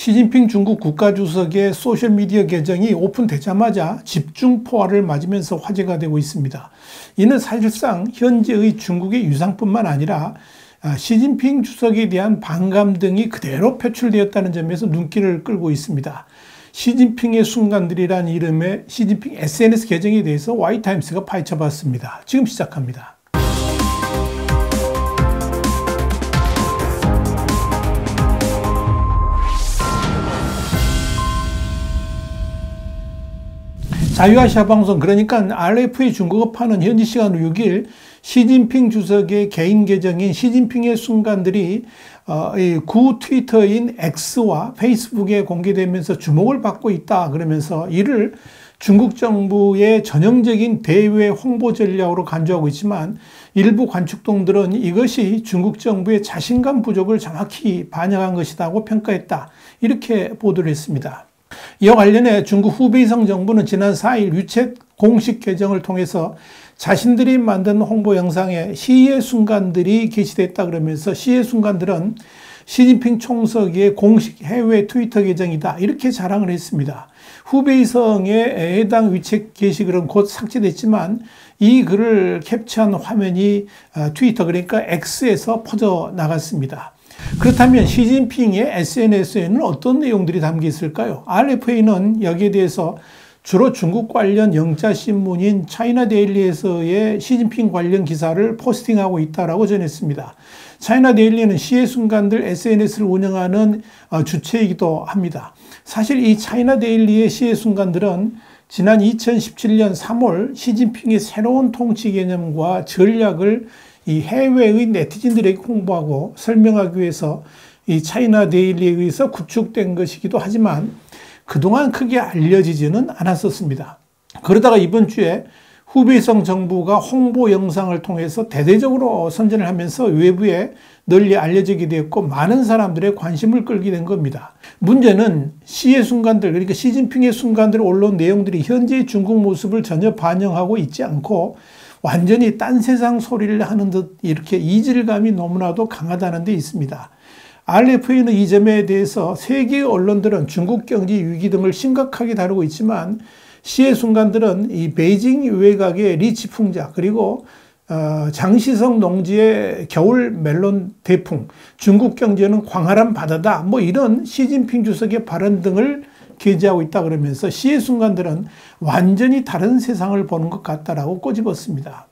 시진핑 중국 국가주석의 소셜미디어 계정이 오픈되자마자 집중 포화를 맞으면서 화제가 되고 있습니다. 이는 사실상 현재의 중국의 위상뿐만 아니라 시진핑 주석에 대한 반감 등이 그대로 표출되었다는 점에서 눈길을 끌고 있습니다. 시진핑의 순간들이란 이름의 시진핑 SNS 계정에 대해서 Y타임스가 파헤쳐봤습니다. 지금 시작합니다. 자유아시아 방송, 그러니까 RFA 중국어판은 현지 시간으로 6일 시진핑 주석의 개인 계정인 시진핑의 순간들이 구 트위터인 X와 페이스북에 공개되면서 주목을 받고 있다 그러면서 이를 중국 정부의 전형적인 대외 홍보 전략으로 간주하고 있지만 일부 관측동들은 이것이 중국 정부의 자신감 부족을 정확히 반영한 것이라고 평가했다, 이렇게 보도를 했습니다. 이와 관련해 중국 후베이성 정부는 지난 4일 위챗 공식 계정을 통해서 자신들이 만든 홍보 영상에 시의 순간들이 게시됐다 그러면서 시의 순간들은 시진핑 총석의 공식 해외 트위터 계정이다, 이렇게 자랑을 했습니다. 후베이성의 해당 위챗 게시글은 곧 삭제됐지만 이 글을 캡처한 화면이 트위터, 그러니까 X에서 퍼져 나갔습니다. 그렇다면 시진핑의 SNS에는 어떤 내용들이 담겨 있을까요? RFA는 여기에 대해서 주로 중국 관련 영자신문인 차이나데일리에서의 시진핑 관련 기사를 포스팅하고 있다고 전했습니다. 차이나데일리는 시의 순간들 SNS를 운영하는 주체이기도 합니다. 사실 이 차이나데일리의 시의 순간들은 지난 2017년 3월 시진핑의 새로운 통치 개념과 전략을 이 해외의 네티즌들에게 홍보하고 설명하기 위해서 이 차이나 데일리에 의해서 구축된 것이기도 하지만 그동안 크게 알려지지는 않았었습니다. 그러다가 이번 주에 후베이성 정부가 홍보 영상을 통해서 대대적으로 선전을 하면서 외부에 널리 알려지게 되었고 많은 사람들의 관심을 끌게 된 겁니다. 문제는 시의 순간들, 그러니까 시진핑의 순간들에 올라온 내용들이 현재의 중국 모습을 전혀 반영하고 있지 않고 완전히 딴 세상 소리를 하는 듯 이렇게 이질감이 너무나도 강하다는 데 있습니다. RFA는 이 점에 대해서 세계 언론들은 중국 경제 위기 등을 심각하게 다루고 있지만 시의 순간들은 이 베이징 외곽의 리치 풍자, 그리고 장시성 농지의 겨울 멜론 대풍, 중국 경제는 광활한 바다다, 뭐 이런 시진핑 주석의 발언 등을 게재하고 있다 그러면서 시의 순간들은 완전히 다른 세상을 보는 것 같다라고 꼬집었습니다.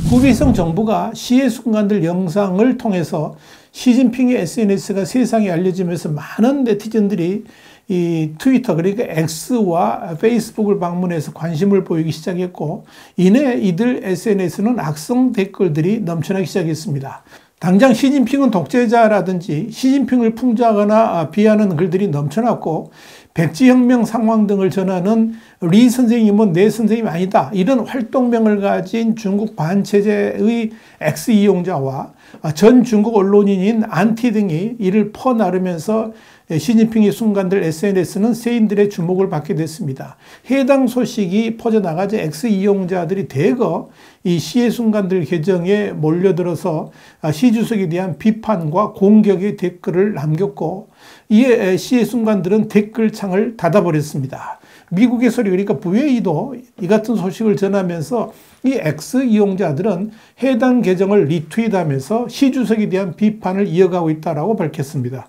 후베이성 정부가 시의 순간들 영상을 통해서 시진핑의 SNS가 세상에 알려지면서 많은 네티즌들이 이 트위터, 그러니까 X와 페이스북을 방문해서 관심을 보이기 시작했고 이내 이들 SNS는 악성 댓글들이 넘쳐나기 시작했습니다. 당장 시진핑은 독재자라든지 시진핑을 풍자하거나 비하하는 글들이 넘쳐났고 백지혁명 상황 등을 전하는 리 선생님은 내 선생님이 아니다, 이런 활동명을 가진 중국 반체제의 X 이용자와 전 중국 언론인인 안티 등이 이를 퍼나르면서 시진핑의 순간들 SNS는 세인들의 주목을 받게 됐습니다. 해당 소식이 퍼져나가자 X 이용자들이 대거 이 시의 순간들 계정에 몰려들어서 시 주석에 대한 비판과 공격의 댓글을 남겼고 이에 시의 순간들은 댓글창을 닫아버렸습니다. 미국의 소리, 그러니까 VA도 이 같은 소식을 전하면서 이 X 이용자들은 해당 계정을 리트윗하면서 시 주석에 대한 비판을 이어가고 있다고 밝혔습니다.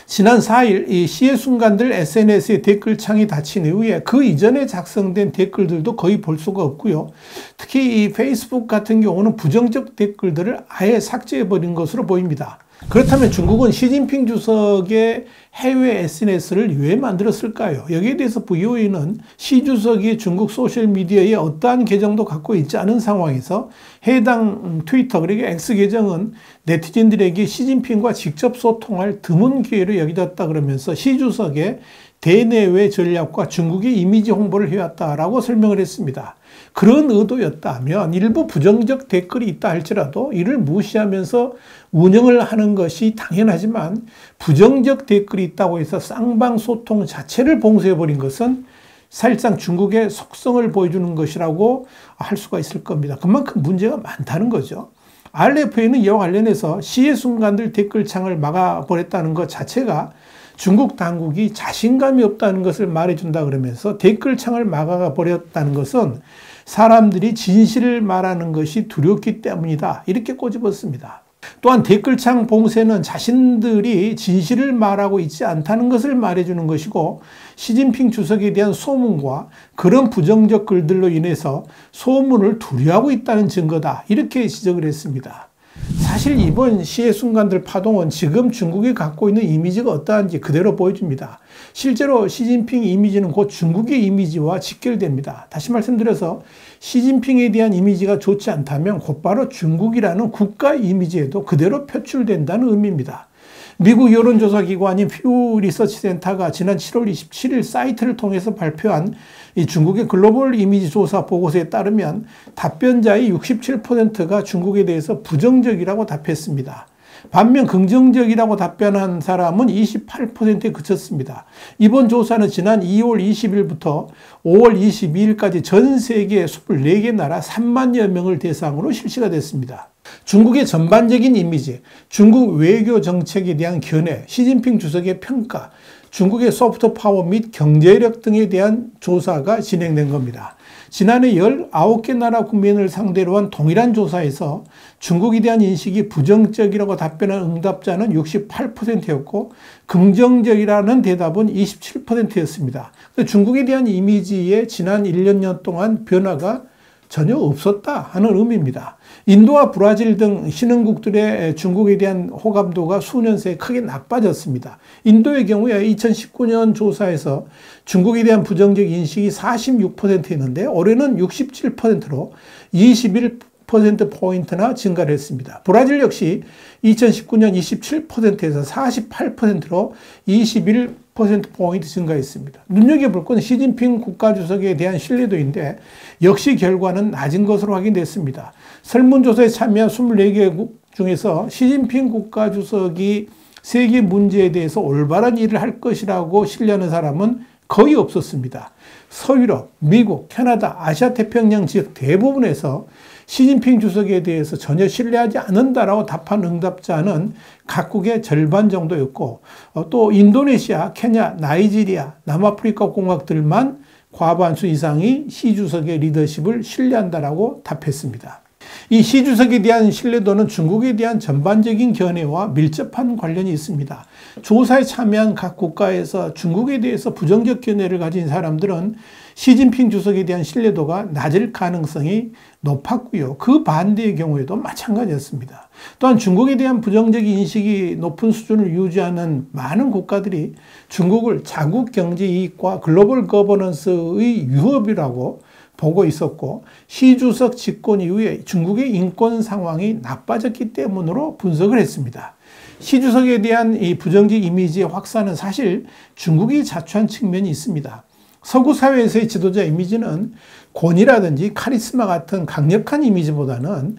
지난 4일 이 시의 순간들 SNS의 댓글창이 닫힌 이후에 그 이전에 작성된 댓글들도 거의 볼 수가 없고요. 특히 이 페이스북 같은 경우는 부정적 댓글들을 아예 삭제해버린 것으로 보입니다. 그렇다면 중국은 시진핑 주석의 해외 SNS를 왜 만들었을까요? 여기에 대해서 VOA는 시 주석이 중국 소셜미디어에 어떠한 계정도 갖고 있지 않은 상황에서 해당 트위터, 그러니까 X 계정은 네티즌들에게 시진핑과 직접 소통할 드문 기회로 여겨졌다 그러면서 시 주석의 대내외 전략과 중국의 이미지 홍보를 해왔다라고 설명을 했습니다. 그런 의도였다면 일부 부정적 댓글이 있다 할지라도 이를 무시하면서 운영을 하는 것이 당연하지만 부정적 댓글이 있다고 해서 쌍방 소통 자체를 봉쇄해버린 것은 사실상 중국의 속성을 보여주는 것이라고 할 수가 있을 겁니다. 그만큼 문제가 많다는 거죠. RFA는 이와 관련해서 시의 순간들 댓글창을 막아버렸다는 것 자체가 중국 당국이 자신감이 없다는 것을 말해준다 그러면서 댓글창을 막아 버렸다는 것은 사람들이 진실을 말하는 것이 두렵기 때문이다. 이렇게 꼬집었습니다. 또한 댓글창 봉쇄는 자신들이 진실을 말하고 있지 않다는 것을 말해주는 것이고 시진핑 주석에 대한 소문과 그런 부정적 글들로 인해서 소문을 두려워하고 있다는 증거다. 이렇게 지적을 했습니다. 사실 이번 시의 순간들 파동은 지금 중국이 갖고 있는 이미지가 어떠한지 그대로 보여줍니다. 실제로 시진핑 이미지는 곧 중국의 이미지와 직결됩니다. 다시 말씀드려서 시진핑에 대한 이미지가 좋지 않다면 곧바로 중국이라는 국가 이미지에도 그대로 표출된다는 의미입니다. 미국 여론조사 기관인 퓨 리서치 센터가 지난 7월 27일 사이트를 통해서 발표한 이 중국의 글로벌 이미지 조사 보고서에 따르면 답변자의 67%가 중국에 대해서 부정적이라고 답했습니다. 반면 긍정적이라고 답변한 사람은 28%에 그쳤습니다. 이번 조사는 지난 2월 20일부터 5월 22일까지 전 세계 24개 나라 3만여 명을 대상으로 실시가 됐습니다. 중국의 전반적인 이미지, 중국 외교 정책에 대한 견해, 시진핑 주석의 평가, 중국의 소프트 파워 및 경제력 등에 대한 조사가 진행된 겁니다. 지난해 19개 나라 국민을 상대로 한 동일한 조사에서 중국에 대한 인식이 부정적이라고 답변한 응답자는 68%였고 긍정적이라는 대답은 27%였습니다. 중국에 대한 이미지에 지난 1년 동안 변화가 전혀 없었다 하는 의미입니다. 인도와 브라질 등 신흥국들의 중국에 대한 호감도가 수년 새에 크게 나빠졌습니다. 인도의 경우에 2019년 조사에서 중국에 대한 부정적 인식이 46%였는데 올해는 67%로 21%포인트나 증가를 했습니다. 브라질 역시 2019년 27%에서 48%로 21%포인트 증가했습니다. 눈여겨볼 건 시진핑 국가주석에 대한 신뢰도인데 역시 결과는 낮은 것으로 확인됐습니다. 설문조사에 참여한 24개국 중에서 시진핑 국가주석이 세계 문제에 대해서 올바른 일을 할 것이라고 신뢰하는 사람은 거의 없었습니다. 서유럽, 미국, 캐나다, 아시아 태평양 지역 대부분에서 시진핑 주석에 대해서 전혀 신뢰하지 않는다라고 답한 응답자는 각국의 절반 정도였고 또 인도네시아, 케냐, 나이지리아, 남아프리카 공화국들만 과반수 이상이 시 주석의 리더십을 신뢰한다라고 답했습니다. 이 시 주석에 대한 신뢰도는 중국에 대한 전반적인 견해와 밀접한 관련이 있습니다. 조사에 참여한 각 국가에서 중국에 대해서 부정적 견해를 가진 사람들은 시진핑 주석에 대한 신뢰도가 낮을 가능성이 높았고요. 그 반대의 경우에도 마찬가지였습니다. 또한 중국에 대한 부정적 인식이 높은 수준을 유지하는 많은 국가들이 중국을 자국 경제 이익과 글로벌 거버넌스의 위협이라고 보고 있었고 시 주석 집권 이후에 중국의 인권 상황이 나빠졌기 때문으로 분석을 했습니다. 시 주석에 대한 이 부정적 이미지의 확산은 사실 중국이 자초한 측면이 있습니다. 서구 사회에서의 지도자 이미지는 권위라든지 카리스마 같은 강력한 이미지보다는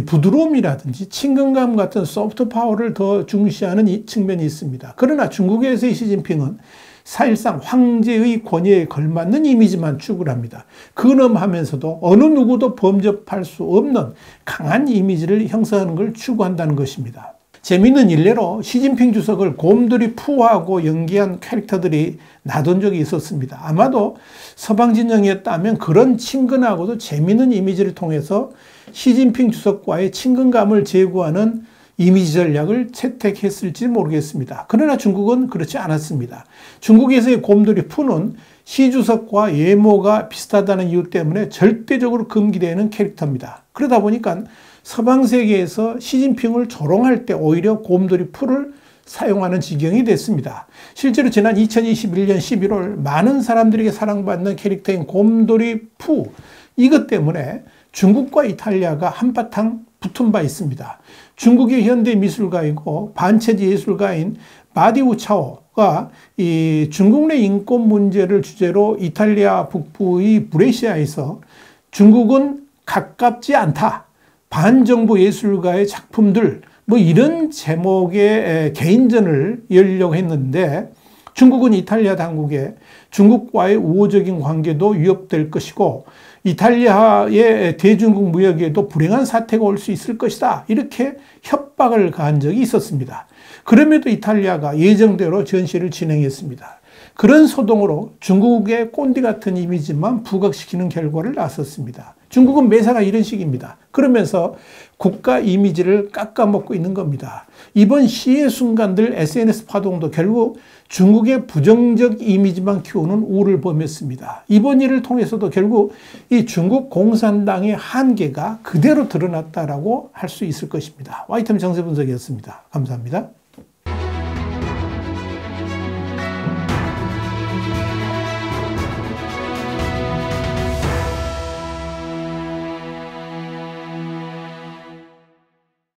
부드러움이라든지 친근감 같은 소프트 파워를 더 중시하는 이 측면이 있습니다. 그러나 중국에서의 시진핑은 사실상 황제의 권위에 걸맞는 이미지만 추구를 합니다. 근엄하면서도 어느 누구도 범접할 수 없는 강한 이미지를 형성하는 걸 추구한다는 것입니다. 재미있는 일례로 시진핑 주석을 곰돌이 푸하고 연기한 캐릭터들이 나돈 적이 있었습니다. 아마도 서방 진영이었다면 그런 친근하고도 재미있는 이미지를 통해서 시진핑 주석과의 친근감을 제고하는 이미지 전략을 채택했을지 모르겠습니다. 그러나 중국은 그렇지 않았습니다. 중국에서의 곰돌이 푸는 시 주석과 외모가 비슷하다는 이유 때문에 절대적으로 금기되는 캐릭터입니다. 그러다 보니까 서방 세계에서 시진핑을 조롱할 때 오히려 곰돌이 푸를 사용하는 지경이 됐습니다. 실제로 지난 2021년 11월 많은 사람들에게 사랑받는 캐릭터인 곰돌이 푸 이것 때문에 중국과 이탈리아가 한바탕 붙은 바 있습니다. 중국의 현대 미술가이고 반체제 예술가인 바디우 차오가 이 중국 내 인권 문제를 주제로 이탈리아 북부의 브레시아에서 중국은 가깝지 않다. 반정부 예술가의 작품들 뭐 이런 제목의 개인전을 열려고 했는데 중국은 이탈리아 당국에 중국과의 우호적인 관계도 위협될 것이고 이탈리아의 대중국 무역에도 불행한 사태가 올 수 있을 것이다. 이렇게 협박을 가한 적이 있었습니다. 그럼에도 이탈리아가 예정대로 전시를 진행했습니다. 그런 소동으로 중국의 꼰대 같은 이미지만 부각시키는 결과를 낳았었습니다. 중국은 매사가 이런 식입니다. 그러면서 국가 이미지를 깎아먹고 있는 겁니다. 이번 시의 순간들 SNS 파동도 결국 중국의 부정적 이미지만 키우는 우를 범했습니다. 이번 일을 통해서도 결국 이 중국 공산당의 한계가 그대로 드러났다라고 할 수 있을 것입니다. YTN 정세 분석이었습니다. 감사합니다.